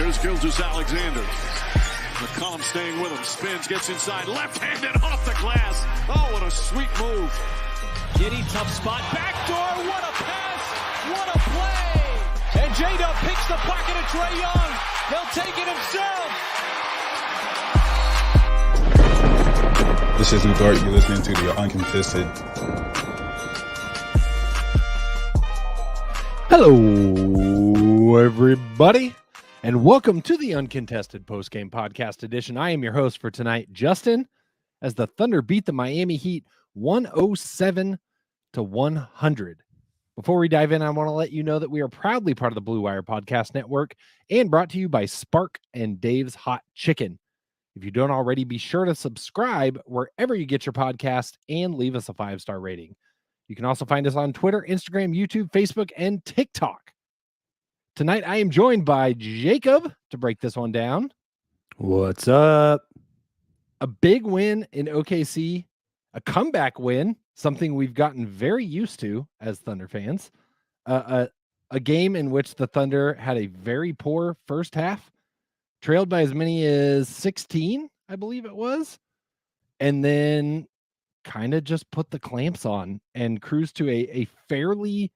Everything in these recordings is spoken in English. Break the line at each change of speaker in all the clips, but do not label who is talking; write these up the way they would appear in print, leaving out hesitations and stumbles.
Here's Gilgeous-Alexander. McCollum staying with him. Spins, gets inside. Left-handed off the glass. Oh, what a sweet move.
Giddey, tough spot. Backdoor. What a pass. What a play. And J-Dub picks the pocket of Trae Young. He'll take it himself.
This is Udart. You're listening to the Uncontested.
Hello, everybody. And welcome to the Uncontested Postgame Podcast Edition. I am your host for tonight, Justin, as the Thunder beat the Miami Heat 107-100. Before we dive in, I want to let you know that we are proudly part of the Blue Wire Podcast Network and brought to you by Spark and Dave's Hot Chicken. If you don't already, be sure to subscribe wherever you get your podcast and leave us a 5-star rating. You can also find us on Twitter, Instagram, YouTube, Facebook, and TikTok. Tonight, I am joined by Jacob to break this one down.
What's up?
A big win in OKC, a comeback win, something we've gotten very used to as Thunder fans. A game in which the Thunder had a very poor first half, trailed by as many as 16, I believe it was, and then kind of just put the clamps on and cruised to a fairly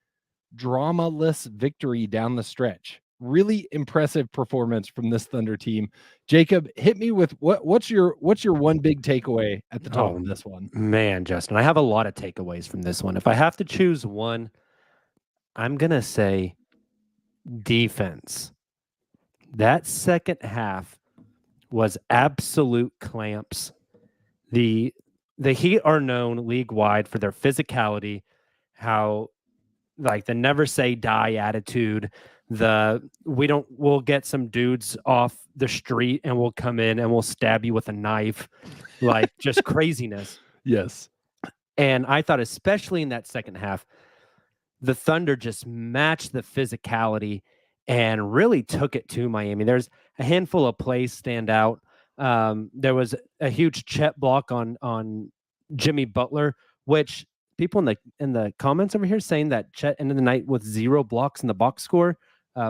drama-less victory down the stretch. Really impressive performance from this Thunder team. Jacob, hit me with what's your one big takeaway at the top of this one?
Man, Justin, I have a lot of takeaways from this one. If I have to choose one, I'm going to say defense. That second half was absolute clamps. The Heat are known league-wide for their physicality, how like the never say die attitude, we'll get some dudes off the street and we'll come in and we'll stab you with a knife, like just craziness.
Yes.
And I thought, especially in that second half, the Thunder just matched the physicality and really took it to Miami. There's a handful of plays stand out. There was a huge Chet block on Jimmy Butler, which people in the comments over here saying that Chet ended the night with 0 blocks in the box score,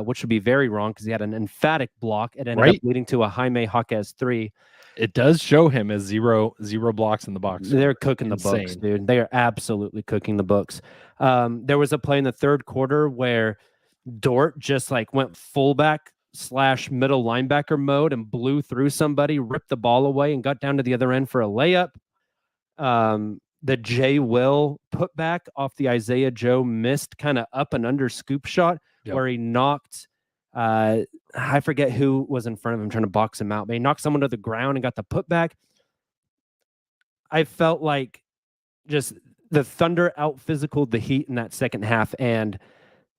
which would be very wrong because he had an emphatic block. It ended up leading to a Jaime Jaquez 3.
It does show him as zero blocks in the box.
They're cooking the books, dude. They are absolutely cooking the books. There was a play in the third quarter where Dort just like went fullback / middle linebacker mode and blew through somebody, ripped the ball away, and got down to the other end for a layup. The J. Will putback off the Isaiah Joe missed kind of up and under scoop shot where he knocked, I forget who was in front of him trying to box him out, but he knocked someone to the ground and got the putback. I felt like just the Thunder out-physicaled the Heat in that second half, and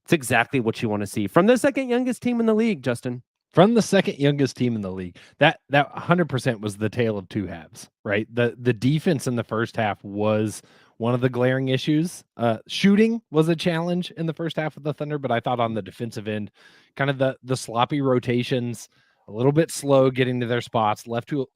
it's exactly what you want to see from the second youngest team in the league, Justin.
From the second youngest team in the league. That 100% was the tale of two halves, right? The defense in the first half was one of the glaring issues. Shooting was a challenge in the first half of the Thunder, but I thought on the defensive end, kind of the sloppy rotations, a little bit slow getting to their spots, led to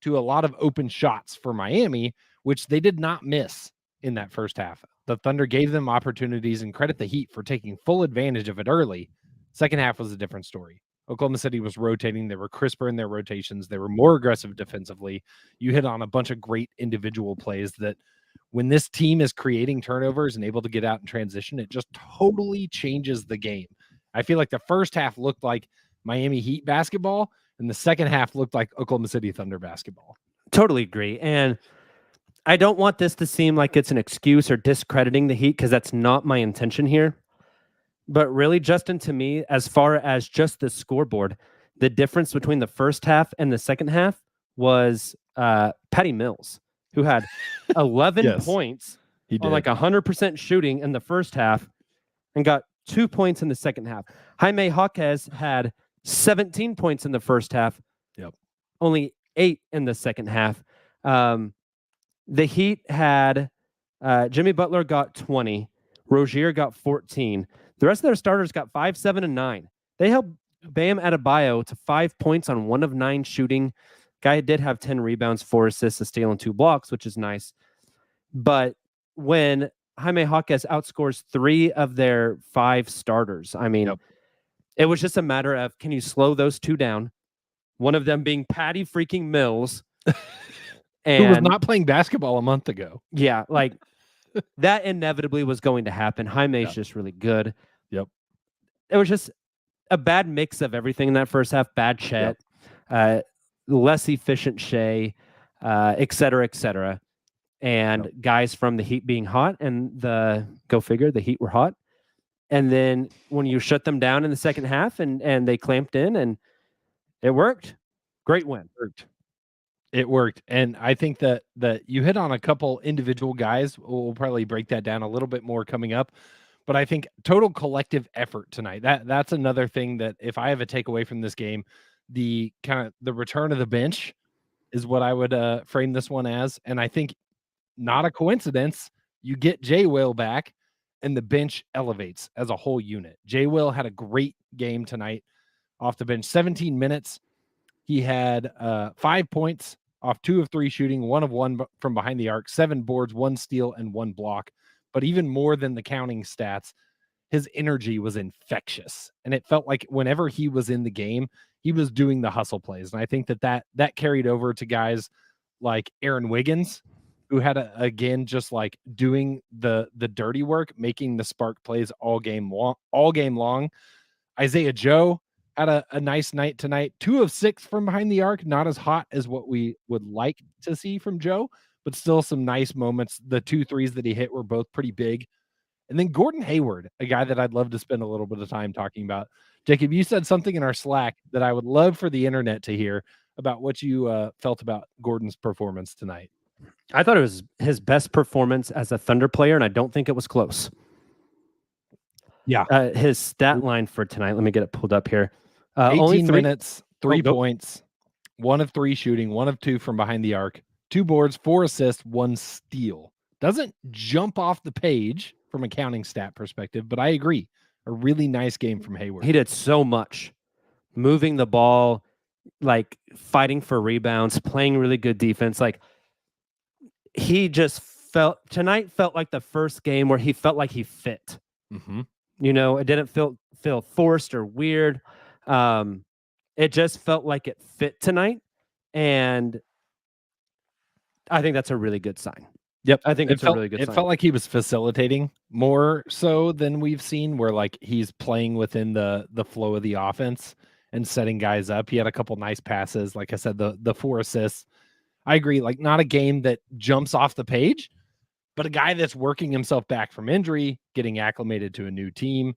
a lot of open shots for Miami, which they did not miss in that first half. The Thunder gave them opportunities, and credit the Heat for taking full advantage of it early. Second half was a different story. Oklahoma City was rotating. They were crisper in their rotations. They were more aggressive defensively. You hit on a bunch of great individual plays that when this team is creating turnovers and able to get out in transition, it just totally changes the game. I feel like the first half looked like Miami Heat basketball, and the second half looked like Oklahoma City Thunder basketball.
Totally agree. And I don't want this to seem like it's an excuse or discrediting the Heat, because that's not my intention here. But really, Justin, to me, as far as just the scoreboard, the difference between the first half and the second half was Patty Mills. who had 11
Yes,
points
he
on
did.
like 100% shooting in the first half and got 2 points in the second half. Jaime Jaquez had 17 points in the first half.
Yep.
Only 8 in the second half. The Heat had Jimmy Butler got 20. Rozier got 14. The rest of their starters got 5, 7, and 9. They held Bam Adebayo to 5 points on 1 of 9 shooting. Guy did have 10 rebounds, 4 assists, a steal, and 2 blocks, which is nice. But when Jaime Jaquez outscores 3 of their 5 starters, I mean, it was just a matter of, can you slow those 2 down? One of them being Patty freaking Mills.
Who was not playing basketball a month ago.
Yeah, like that inevitably was going to happen. Jaime's just really good.
Yep.
It was just a bad mix of everything in that first half. Bad Chet, less efficient Shai, et cetera, and guys from the Heat being hot, and go figure, the Heat were hot. And then when you shut them down in the second half and they clamped in and it worked. Great win.
It worked. And I think that you hit on a couple individual guys. We'll probably break that down a little bit more coming up. But I think total collective effort tonight. That's another thing that if I have a takeaway from this game, the return of the bench is what I would frame this one as. And I think not a coincidence. You get J. Will back and the bench elevates as a whole unit. J. Will had a great game tonight off the bench, 17 minutes. He had 5 points off 2 of 3 shooting, 1 of 1 from behind the arc, 7 boards, 1 steal, and 1 block. But even more than the counting stats, his energy was infectious. And it felt like whenever he was in the game, he was doing the hustle plays. And I think that carried over to guys like Aaron Wiggins, who had, again, just like doing the dirty work, making the spark plays all game long. Isaiah Joe had a nice night tonight. 2 of 6 from behind the arc. Not as hot as what we would like to see from Joe, but still some nice moments. The 2 threes that he hit were both pretty big. And then Gordon Hayward, a guy that I'd love to spend a little bit of time talking about. Jacob, you said something in our Slack that I would love for the internet to hear about what you felt about Gordon's performance tonight.
I thought it was his best performance as a Thunder player, and I don't think it was close.
Yeah.
His stat line for tonight, let me get it pulled up here.
18
only
minutes, 3 points, 1 of 3 shooting, 1 of 2 from behind the arc, 2 boards, 4 assists, 1 steal. Doesn't jump off the page from a counting stat perspective, but I agree. A really nice game from Hayward.
He did so much. Moving the ball, like fighting for rebounds, playing really good defense. Like he just felt like the first game where he felt like he fit.
Mm-hmm.
You know, it didn't feel forced or weird. It just felt like it fit tonight, and I think that's a really good sign.
Yep,
I think it's a really good sign.
It felt like he was facilitating more so than we've seen, where like he's playing within the flow of the offense and setting guys up. He had a couple nice passes, like I said, the 4 assists. I agree, like not a game that jumps off the page, but a guy that's working himself back from injury, getting acclimated to a new team.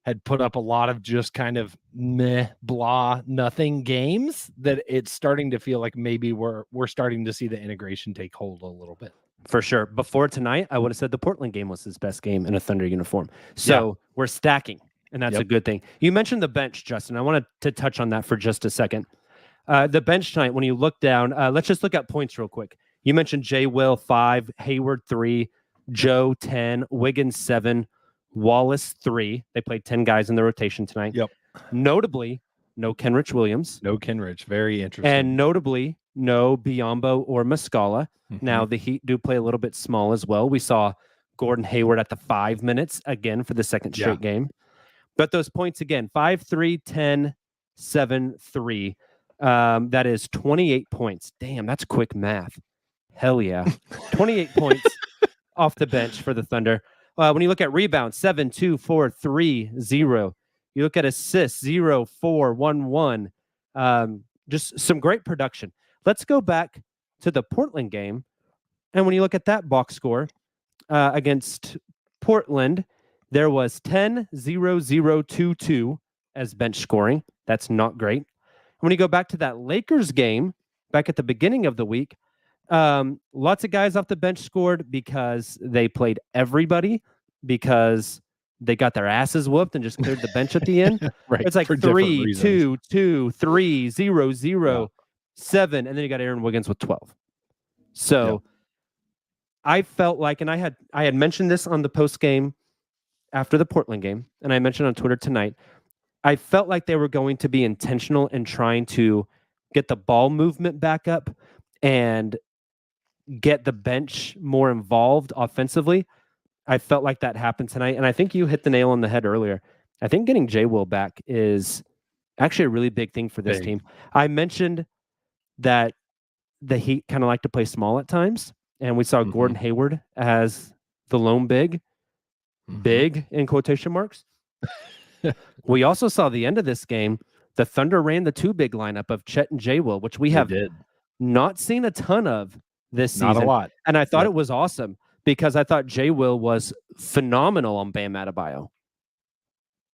Had put up a lot of just kind of meh, blah, nothing games that it's starting to feel like maybe we're starting to see the integration take hold a little bit.
For sure. Before tonight, I would have said the Portland game was his best game in a Thunder uniform. So we're stacking, and that's a good thing. You mentioned the bench, Justin. I wanted to touch on that for just a second. The bench tonight, when you look down, let's just look at points real quick. You mentioned J. Will 5, Hayward 3, Joe 10, Wiggins 7, Wallace 3. They played 10 guys in the rotation tonight.
Yep.
Notably, no Kenrich Williams.
No Kenrich. Very interesting.
And notably, no Biyombo or Muscala.
Mm-hmm.
Now, the Heat do play a little bit small as well. We saw Gordon Hayward at the 5 minutes again for the second straight game. But those points again, 5, 3, 10, 7, 3. That is 28 points. Damn, that's quick math. Hell yeah. 28 points off the bench for the Thunder. When you look at rebounds, 7, 2, 4, 3, 0. You look at assists, 0, 4, 1, 1. Just some great production. Let's go back to the Portland game. And when you look at that box score against Portland, there was 10, 0, 0, 2, 2 as bench scoring. That's not great. When you go back to that Lakers game, back at the beginning of the week, Lots of guys off the bench scored because they played everybody, because they got their asses whooped and just cleared the bench at the end.
Right.
It's like
for different
3,
reasons.
2, 2, 3, 0, 0, 7, and then you got Aaron Wiggins with 12. So I felt like, and I had mentioned this on the post game after the Portland game, and I mentioned on Twitter tonight, I felt like they were going to be intentional in trying to get the ball movement back up and get the bench more involved offensively. I felt like that happened tonight, and I think you hit the nail on the head earlier. I think getting J. Will back is actually a really big thing for this team. I mentioned that the Heat kind of like to play small at times, and we saw Gordon Hayward as the lone big in quotation marks. We also saw the end of this game, the Thunder ran the 2 big lineup of Chet and J. Will, which we have not seen a ton of this season.
Not a lot.
And I thought it was awesome because I thought J. Will was phenomenal on Bam Adebayo.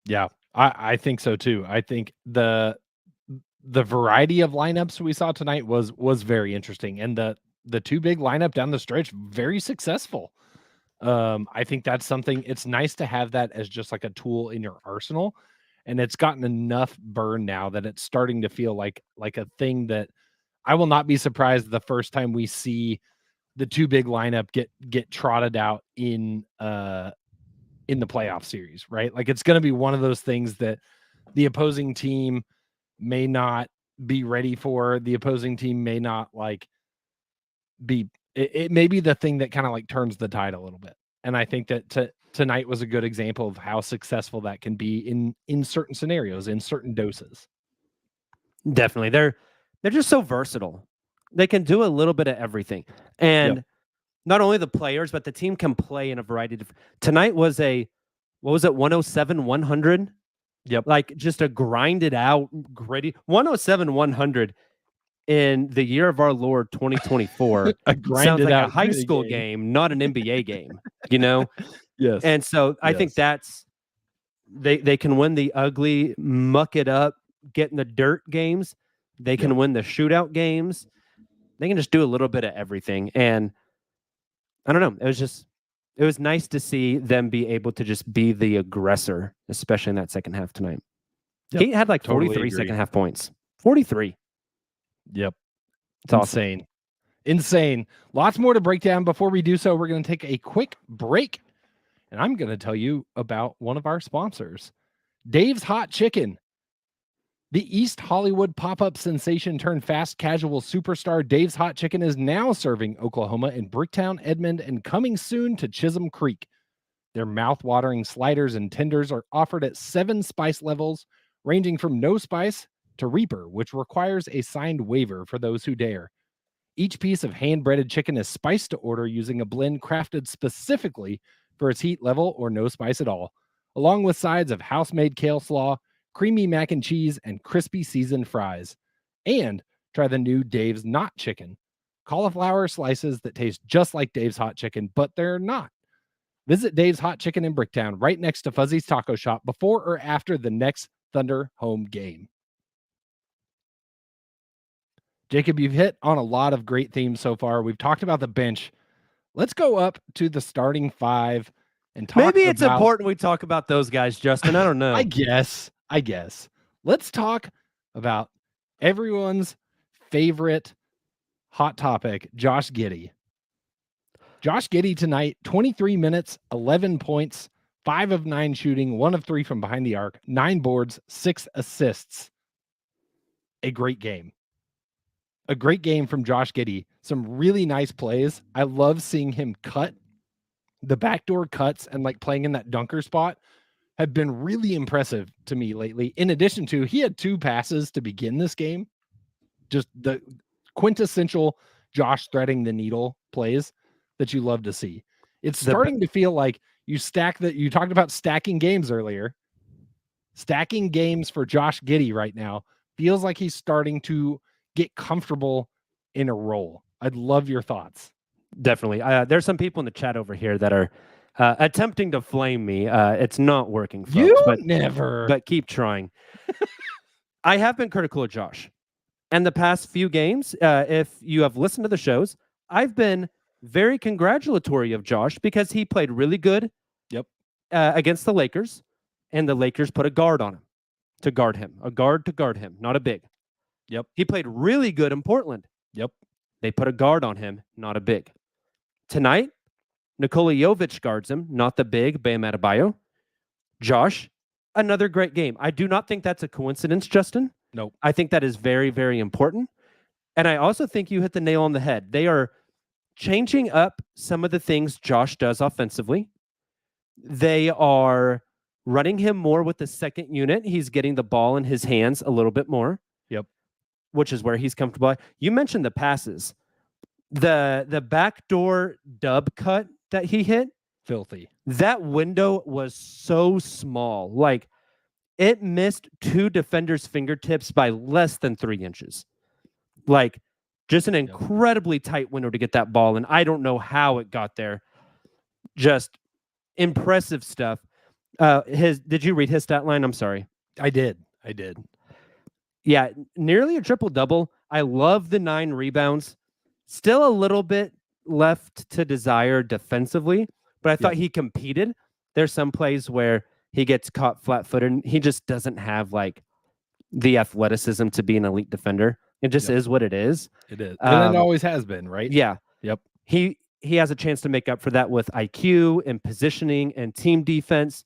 Yeah, I think so too. I think the variety of lineups we saw tonight was very interesting, and the 2 big lineup down the stretch, very successful. I think that's something, it's nice to have that as just like a tool in your arsenal, and it's gotten enough burn now that it's starting to feel like a thing that I will not be surprised the first time we see the 2 big lineup get trotted out in the playoff series, right? Like it's going to be one of those things that the opposing team may not be ready for. The opposing team may not like be, it may be the thing that kind of like turns the tide a little bit. And I think that tonight was a good example of how successful that can be in certain scenarios, in certain doses.
Definitely. They're just so versatile. They can do a little bit of everything. And not only the players, but the team can play in a variety of... Tonight was a, 107-100?
Yep.
Like just a grinded out, gritty... 107-100 in the year of our Lord, 2024. Sounds like a high school game, not an NBA game, you know?
Yes.
And so I think that's... They can win the ugly, muck it up, get in the dirt games. They can win the shootout games. They can just do a little bit of everything. And I don't know. It was nice to see them be able to just be the aggressor, especially in that second half tonight. Yep. He had like 43 second half points. 43.
Yep.
It's
insane. Insane. Lots more to break down. Before we do so, we're going to take a quick break. And I'm going to tell you about one of our sponsors, Dave's Hot Chicken. The East Hollywood pop-up sensation turned fast casual superstar Dave's Hot Chicken is now serving Oklahoma in Bricktown, Edmond, and coming soon to Chisholm Creek. Their mouth-watering sliders and tenders are offered at 7 spice levels, ranging from no spice to Reaper, which requires a signed waiver for those who dare. Each piece of hand-breaded chicken is spiced to order using a blend crafted specifically for its heat level or no spice at all, along with sides of house-made kale slaw, creamy mac and cheese, and crispy seasoned fries. And try the new Dave's Not Chicken. Cauliflower slices that taste just like Dave's Hot Chicken, but they're not. Visit Dave's Hot Chicken in Bricktown, right next to Fuzzy's Taco Shop, before or after the next Thunder home game. Jacob, you've hit on a lot of great themes so far. We've talked about the bench. Let's go up to the starting 5 and talk
Maybe it's important we talk about those guys, Justin. I don't know.
I guess. Let's talk about everyone's favorite hot topic, Josh Giddey. Josh Giddey tonight, 23 minutes, 11 points, 5 of 9 shooting, 1 of 3 from behind the arc, 9 boards, 6 assists. A great game. A great game from Josh Giddey. Some really nice plays. I love seeing him cut. The backdoor cuts and like playing in that dunker spot have been really impressive to me lately. In addition to, he had 2 passes to begin this game. Just the quintessential Josh threading the needle plays that you love to see. It's starting to feel like you talked about stacking games earlier. Stacking games for Josh Giddey right now feels like he's starting to get comfortable in a role. I'd love your thoughts.
Definitely. There's some people in the chat over here that are attempting to flame me. It's not working, folks. But keep trying. I have been critical of Josh. And the past few games, if you have listened to the shows, I've been very congratulatory of Josh because he played really good against the Lakers, and the Lakers put a guard on him to guard him, not a big.
Yep.
He played really good in Portland.
Yep.
They put a guard on him, not a big. Tonight, Nikola Jovic guards him, not the big, Bam Adebayo. Josh, another great game. I do not think that's a coincidence, Justin.
Nope.
I think that is very, very important. And I also think you hit the nail on the head. They are changing up some of the things Josh does offensively. They are running him more with the second unit. He's getting the ball in his hands a little bit more.
Yep.
Which is where he's comfortable. You mentioned the passes. The backdoor dub cut that he hit.
Filthy.
That window was so small. Like, it missed 2 defenders' fingertips by less than 3 inches. Like, just an incredibly tight window to get that ball. And I don't know how it got there. Just impressive stuff. Did you read his stat line? I'm sorry.
I did.
Yeah, nearly a triple-double. I love the 9 rebounds. Still a little bit left to desire defensively, but I thought he competed. There's some plays where he gets caught flat-footed, and he just doesn't have like the athleticism to be an elite defender. It just is what it is.
It is. And it always has been, right?
Yeah.
Yep.
He has a chance to make up for that with IQ and positioning and team defense.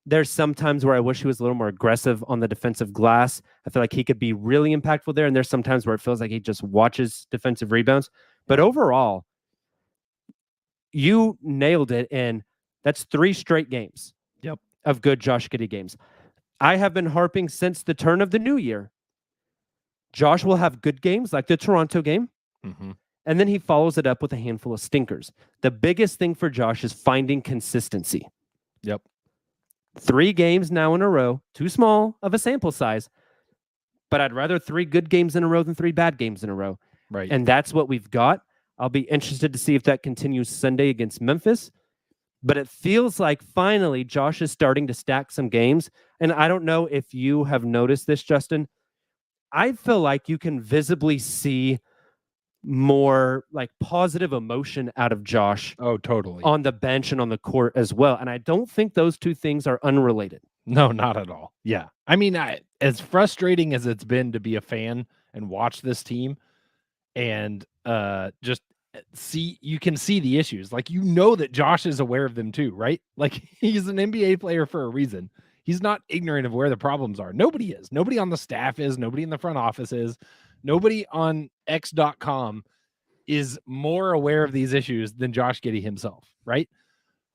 There's some times where I wish he was a little more aggressive on the defensive glass. I feel like he could be really impactful there. And there's some times where it feels like he just watches defensive rebounds. But overall, you nailed it. And that's 3 straight games of good Josh Giddey games. I have been harping since the turn of the new year. Josh will have good games like the Toronto game.
Mm-hmm.
And then he follows it up with a handful of stinkers. The biggest thing for Josh is finding consistency.
Yep.
3 games now in a row, too small of a sample size, but I'd rather 3 good games in a row than 3 bad games in a row.
Right.
And that's what we've got. I'll be interested to see if that continues Sunday against Memphis. But it feels like finally Josh is starting to stack some games. And I don't know if you have noticed this, Justin. I feel like you can visibly see more like positive emotion out of Josh.
Oh, totally.
On the bench and on the court as well. And I don't think those 2 things are unrelated.
No, not at all. Yeah. I mean, as frustrating as it's been to be a fan and watch this team and just you can see the issues. Like, that Josh is aware of them too, right? Like, he's an NBA player for a reason. He's not ignorant of where the problems are. Nobody is. Nobody on the staff is. Nobody in the front office is. Nobody on X.com is more aware of these issues than Josh Giddey himself, right?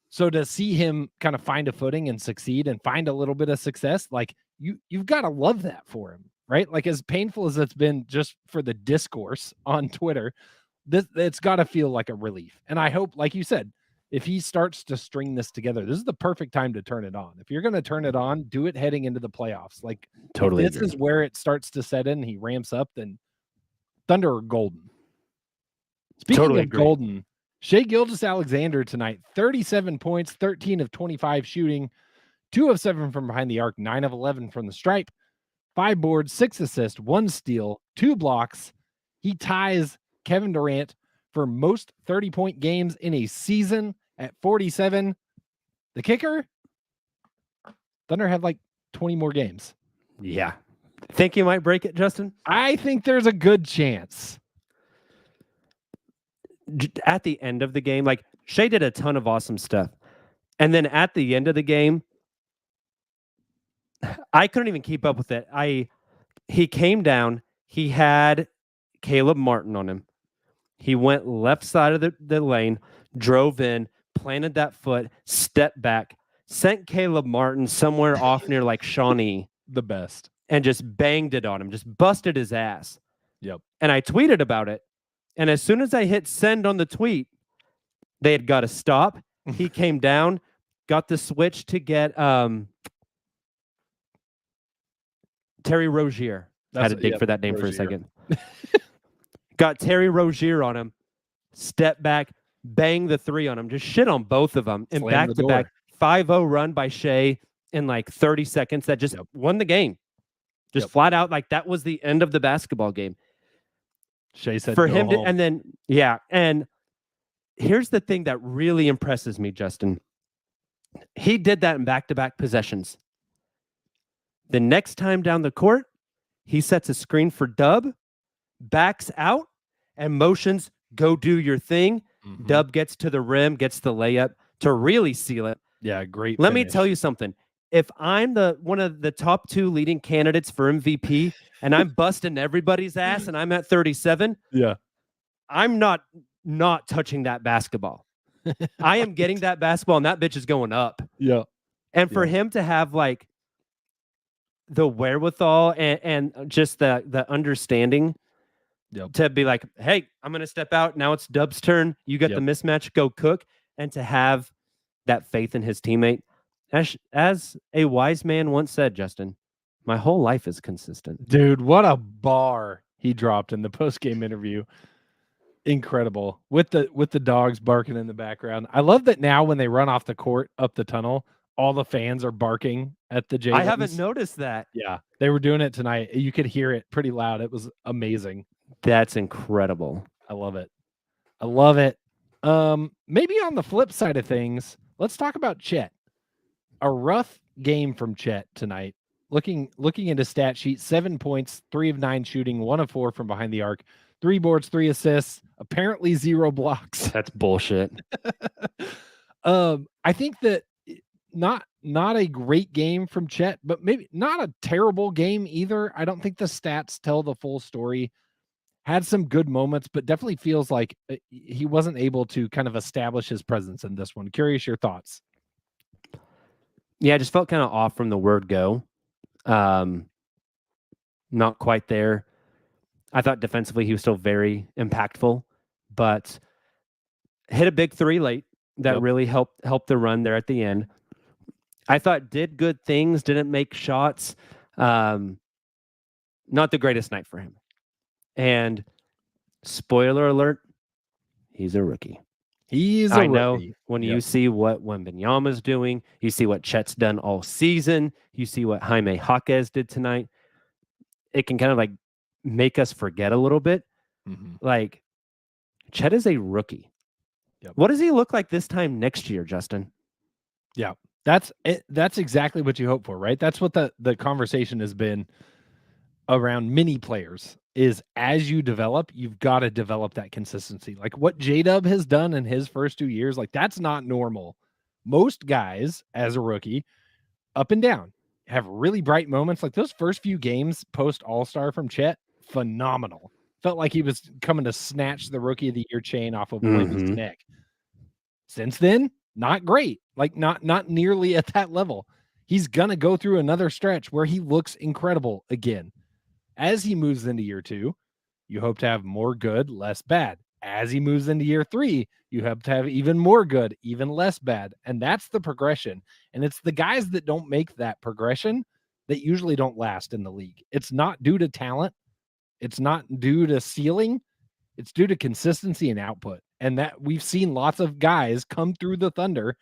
So to see him kind of find a footing and succeed and find a little bit of success, like you've got to love that for him, right? Like, as painful as it's been just for the discourse on Twitter, it's got to feel like a relief. And I hope, like you said, if he starts to string this together, this is the perfect time to turn it on. If you're going to turn it on, do it heading into the playoffs. Like,
totally,
this is where it starts to set in. He ramps up, then Thunder are golden. Speaking of golden, Shai Gilgeous-Alexander tonight, 37 points, 13 of 25 shooting, 2 of 7 from behind the arc, 9 of 11 from the stripe, 5 boards, 6 assists, 1 steal, 2 blocks. He ties Kevin Durant for most 30-point games in a season at 47. The kicker, Thunder have like 20 more games.
Yeah. Think you might break it, Justin?
I think there's a good chance.
At the end of the game, like, Shai did a ton of awesome stuff. And then at the end of the game, I couldn't even keep up with it. He came down. He had Caleb Martin on him. He went left side of the lane, drove in, planted that foot, stepped back, sent Caleb Martin somewhere off near like Shawnee.
The best. And
just banged it on him, just busted his ass.
Yep.
And I tweeted about it. And as soon as I hit send on the tweet, they had got to stop. He came down, got the switch to get Terry Rozier. I had to dig for that name
Rozier.
For a second. Got Terry Rozier on him, step back, bang the 3 on him, just shit on both of them. And back-to-back 5-0 run by Shai in like 30 seconds that just won the game. Just flat out, like, that was the end of the basketball game.
Shai said
for him to, and then and here's the thing that really impresses me, Justin. He did that in back-to-back possessions. The next time down the court, he sets a screen for Dub, backs out, and motions, go do your thing.
Mhm.
Dub gets to the rim, gets the layup to really seal it.
Yeah, great.
Let me
finish.
tell you something. If I'm one of the top 2 leading candidates for MVP and I'm busting everybody's ass and I'm at 37,
Yeah.
I'm not touching that basketball. I am getting that basketball and that bitch is going up.
Yeah.
And for him to have like the wherewithal and just the understanding to be like, hey, I'm going to step out. Now it's Dub's turn. You get the mismatch, go cook. And to have that faith in his teammate. As a wise man once said, Justin, my whole life is consistent.
Dude, what a bar he dropped in the post-game interview. Incredible. With the dogs barking in the background. I love that now when they run off the court up the tunnel, all the fans are barking at the Jaylins.
I haven't noticed that.
Yeah, they were doing it tonight. You could hear it pretty loud. It was amazing.
That's incredible.
I love it. I love it. Maybe on the flip side of things, let's talk about Chet. A rough game from Chet tonight. Looking at his stat sheet, 7 points, 3 of 9 shooting, 1 of 4 from behind the arc, 3 boards, 3 assists, apparently 0 blocks.
That's bullshit.
I think that not a great game from Chet, but maybe not a terrible game either. I don't think the stats tell the full story. Had some good moments, but definitely feels like he wasn't able to kind of establish his presence in this one. Curious your thoughts.
Yeah, I just felt kind of off from the word go. Not quite there. I thought defensively he was still very impactful, but hit a big 3 late that really helped the run there at the end. I thought did good things, didn't make shots. Not the greatest night for him. And spoiler alert, he's a rookie. I know when you see what Wembanyama's doing, you see what Chet's done all season, you see what Jaime Jaquez did tonight, it can kind of like make us forget a little bit.
Mm-hmm.
Like, Chet is a rookie.
Yep.
What does he look like this time next year, Justin?
Yeah, that's it. That's exactly what you hope for, right? That's what the conversation has been around many players. Is as you develop, you've got to develop that consistency. Like what J-Dub has done in his first 2 years, like that's not normal. Most guys, as a rookie, up and down, have really bright moments. Like those first few games post All-Star from Chet, phenomenal. Felt like he was coming to snatch the Rookie of the Year chain off of Williams' neck. Since then, not great. Like not nearly at that level. He's gonna go through another stretch where he looks incredible again. As he moves into year 2, you hope to have more good, less bad. As he moves into year 3, you hope to have even more good, even less bad. And that's the progression. And it's the guys that don't make that progression that usually don't last in the league. It's not due to talent. It's not due to ceiling. It's due to consistency and output. And that we've seen lots of guys come through the Thunder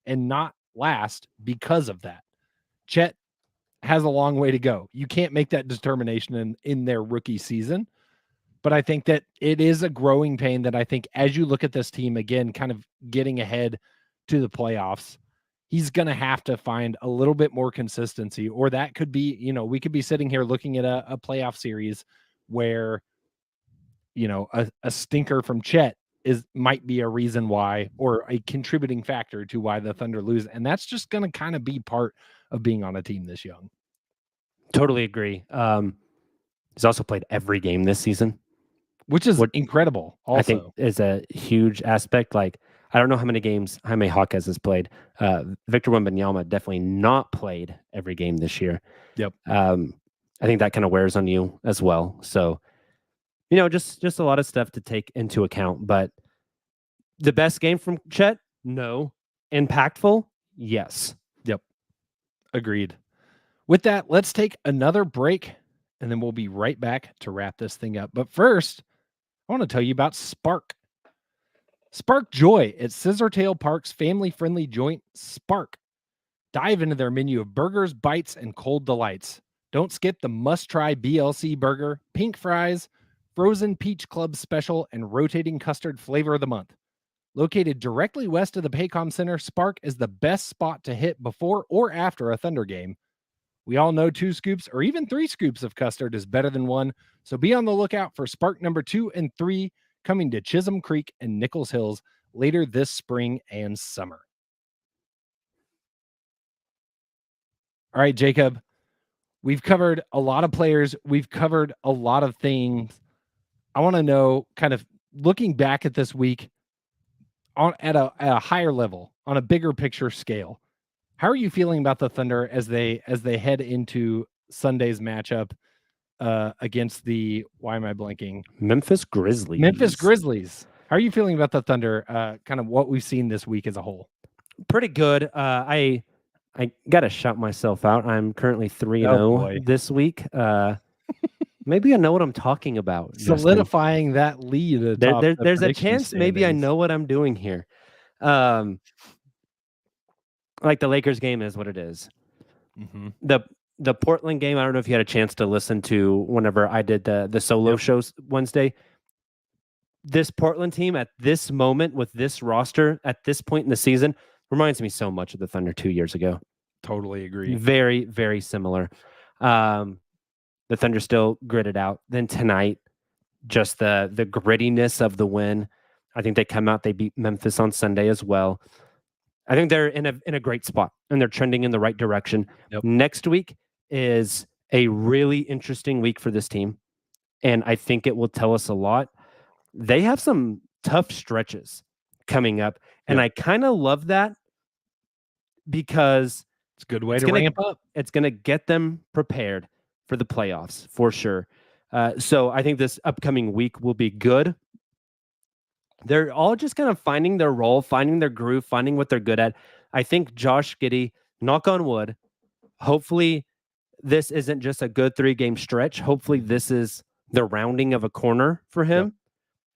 and not last because of that. Chet has a long way to go. You can't make that determination in their rookie season. But I think that it is a growing pain that I think as you look at this team, again, kind of getting ahead to the playoffs, he's going to have to find a little bit more consistency, or that could be, we could be sitting here looking at a playoff series where, a stinker from Chet might be a reason why, or a contributing factor to why the Thunder lose. And that's just going to kind of be part of being on a team this young.
Totally agree. He's also played every game this season,
which is incredible. Also,
I think is a huge aspect. Like, I don't know how many games Jaime Jaquez has played. Victor Wembanyama definitely not played every game this year.
Yep.
I think that kind of wears on you as well. So, just a lot of stuff to take into account. But the best game from Chet? No. Impactful? Yes.
Yep. Agreed. With that, let's take another break, and then we'll be right back to wrap this thing up. But first, I want to tell you about Spark. Spark joy at Scissortail Park's family-friendly joint, Spark. Dive into their menu of burgers, bites, and cold delights. Don't skip the must-try BLC burger, pink fries, frozen peach club special, and rotating custard flavor of the month. Located directly west of the Paycom Center, Spark is the best spot to hit before or after a Thunder game. We all know 2 scoops or even 3 scoops of custard is better than 1, so be on the lookout for Spark number 2 and 3 coming to Chisholm Creek and Nichols Hills later this spring and summer. All right, Jacob, we've covered a lot of players. We've covered a lot of things. I want to know, kind of looking back at this week at a higher level, on a bigger picture scale, how are you feeling about the Thunder as they head into Sunday's matchup against the, why am I blanking?
Memphis Grizzlies.
Memphis Grizzlies. How are you feeling about the Thunder, kind of what we've seen this week as a whole?
Pretty good. I got to shout myself out. I'm currently 3-0 this week. Maybe I know what I'm talking about.
Solidifying that lead.
There's a chance maybe I know what I'm doing here. Like the Lakers game is what it is.
Mm-hmm.
The Portland game, I don't know if you had a chance to listen to whenever I did the solo shows Wednesday. This Portland team at this moment with this roster at this point in the season reminds me so much of the Thunder 2 years ago.
Totally agree.
Very, very similar. The Thunder still gritted out. Then tonight, just the grittiness of the win. I think they come out, they beat Memphis on Sunday as well. I think they're in a great spot and they're trending in the right direction.
Yep.
Next week is a really interesting week for this team. And I think it will tell us a lot. They have some tough stretches coming up. And I kind of love that because
it's a good way to ramp up.
It's going to get them prepared for the playoffs for sure. So I think this upcoming week will be good. They're all just kind of finding their role, finding their groove, finding what they're good at. I think Josh Giddey, knock on wood, hopefully this isn't just a good 3-game stretch. Hopefully this is the rounding of a corner for him. Yep.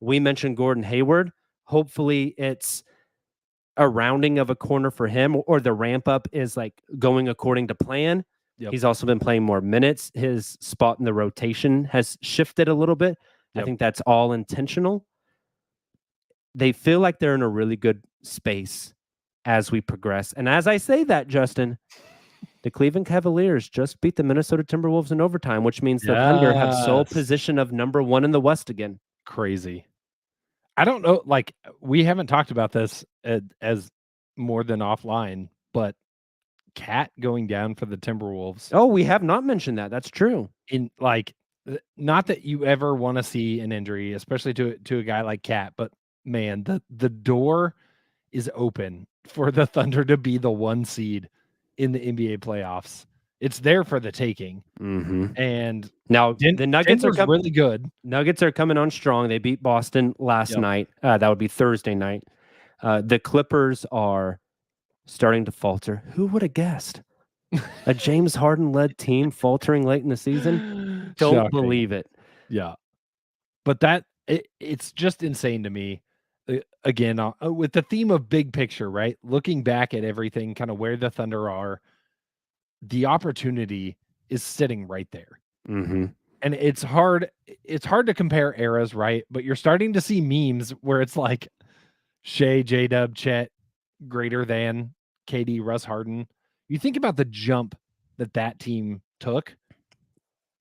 We mentioned Gordon Hayward. Hopefully it's a rounding of a corner for him, or the ramp up is like going according to plan. Yep. He's also been playing more minutes. His spot in the rotation has shifted a little bit. Yep. I think that's all intentional. They feel like they're in a really good space as we progress. And as I say that, Justin, the Cleveland Cavaliers just beat the Minnesota Timberwolves in overtime, which means the Thunder have sole position of number 1 in the West again.
Crazy. I don't know. Like, we haven't talked about this as more than offline, but Cat going down for the Timberwolves.
Oh, we have not mentioned that. That's true.
In like, not that you ever want to see an injury, especially to a guy like Cat, but man, the door is open for the Thunder to be the 1 seed in the NBA playoffs. It's there for the taking.
Mm-hmm.
And
now the Nuggets are
really good.
Nuggets are coming on strong. They beat Boston last night. That would be Thursday night. The Clippers are starting to falter. Who would have guessed? A James Harden-led team faltering late in the season? Don't believe it.
Yeah. But it's just insane to me. Again, with the theme of big picture, right? Looking back at everything, kind of where the Thunder are, the opportunity is sitting right there.
Mm-hmm.
And it's hard to compare eras, right? But you're starting to see memes where it's like Shai, J-Dub, Chet, greater than KD, Russ, Harden. You think about the jump that team took.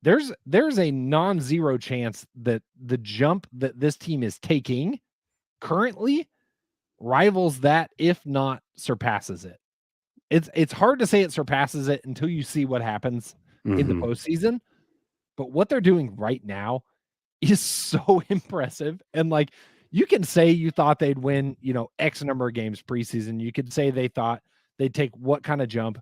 There's a non-zero chance that the jump that this team is taking currently rivals that, if not surpasses it. It's hard to say it surpasses it until you see what happens in the postseason. But what they're doing right now is so impressive. And like, you can say you thought they'd win, X number of games preseason. You could say they thought they'd take what kind of jump,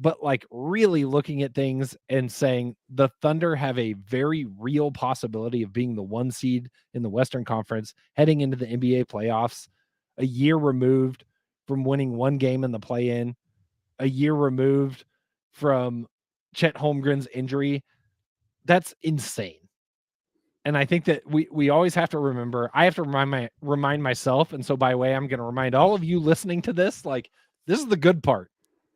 but like really looking at things and saying the Thunder have a very real possibility of being the 1 seed in the Western Conference heading into the NBA playoffs, a year removed from winning 1 game in the play-in, a year removed from Chet Holmgren's injury. That's insane. And I think that we always have to remember, I have to remind myself. And so by way, I'm going to remind all of you listening to this, like, this is the good part.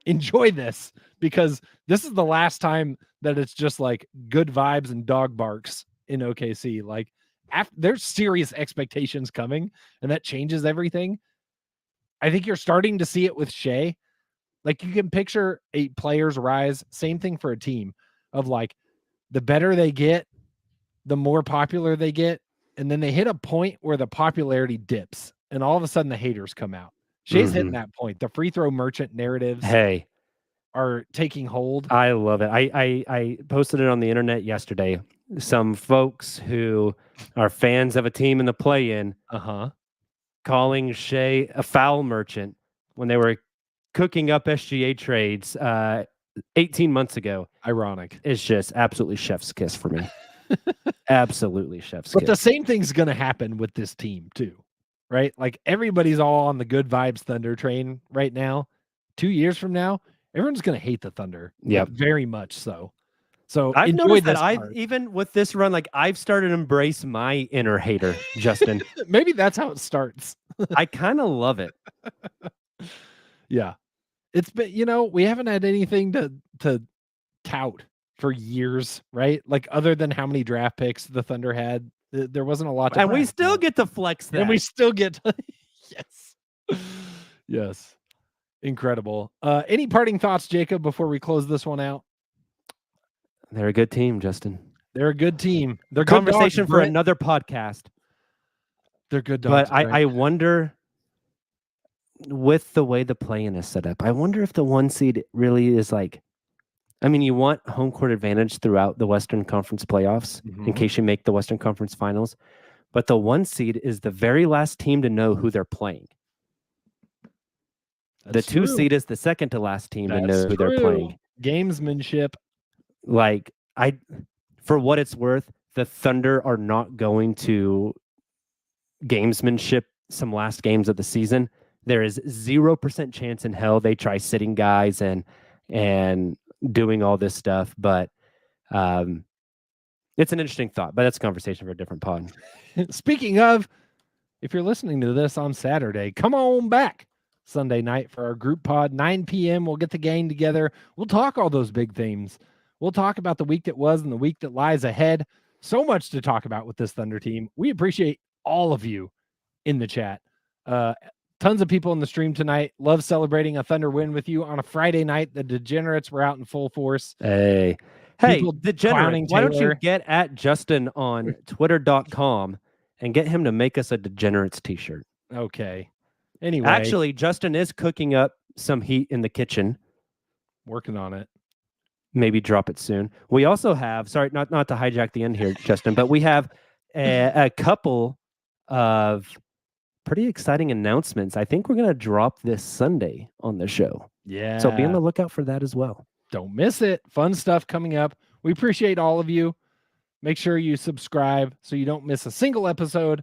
Enjoy this, because this is the last time that it's just like good vibes and dog barks in OKC. Like, there's serious expectations coming, and that changes everything. I think you're starting to see it with Shai. Like, you can picture a player's rise, same thing for a team, of like, the better they get, the more popular they get, and then they hit a point where the popularity dips, and all of a sudden the haters come out. Shai's hitting that point. The free throw merchant narratives are taking hold.
I love it. I posted it on the internet yesterday. Some folks who are fans of a team in the play-in calling Shai a foul merchant when they were cooking up SGA trades 18 months ago.
Ironic.
It's just absolutely chef's kiss for me. Absolutely chef's kiss.
But the same thing's going to happen with this team too, right? Like, everybody's all on the good vibes Thunder train right now. 2 years from now, everyone's going to hate the Thunder.
Yeah,
very much so. So
I've
enjoy
noticed
this
that
part.
even with this run, like, I've started to embrace my inner hater, Justin.
Maybe that's how it starts.
I kind of love it.
Yeah. It's been, we haven't had anything to tout for years, right? Like, other than how many draft picks the Thunder had, there wasn't a lot to
and we still get to flex that.
And we still get to, yes. Incredible. Any parting thoughts, Jacob, before we close this one out?
They're a good team, Justin.
They're a good team. They're
conversation
good dogs,
for another podcast.
They're good dogs.
But I wonder, with the way the play-in is set up, I wonder if the 1 seed really is like, I mean, you want home court advantage throughout the Western Conference playoffs in case you make the Western Conference finals. But the 1 seed is the very last team to know who they're playing.
That's
the 2
true.
seed is the second to last team to know who they're playing.
Gamesmanship.
Like, for what it's worth, the Thunder are not going to gamesmanship some last games of the season. There is 0% chance in hell they try sitting guys and doing all this stuff. But it's an interesting thought. But that's a conversation for a different pod.
Speaking of, if you're listening to this on Saturday, come on back Sunday night for our group pod, 9 p.m. We'll get the gang together. We'll talk all those big themes. We'll talk about the week that was and the week that lies ahead. So much to talk about with this Thunder team. We appreciate all of you in the chat. Tons of people in the stream tonight. Love celebrating a Thunder win with you on a Friday night. The degenerates were out in full force.
Hey, degenerate, why don't you get at Justin on twitter.com and get him to make us a degenerates t-shirt?
Okay. Anyway.
Actually, Justin is cooking up some heat in the kitchen.
Working on it.
Maybe drop it soon. We also have, sorry, not to hijack the end here, Justin, but we have a couple of pretty exciting announcements. I think we're going to drop this Sunday on the show.
Yeah.
So be on the lookout for that as well.
Don't miss it. Fun stuff coming up. We appreciate all of you. Make sure you subscribe so you don't miss a single episode.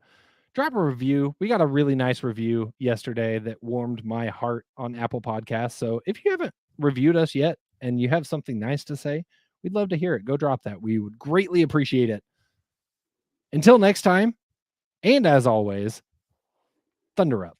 Drop a review. We got a really nice review yesterday that warmed my heart on Apple Podcasts. So if you haven't reviewed us yet and you have something nice to say, we'd love to hear it. Go drop that. We would greatly appreciate it. Until next time, and as always, Thunder up.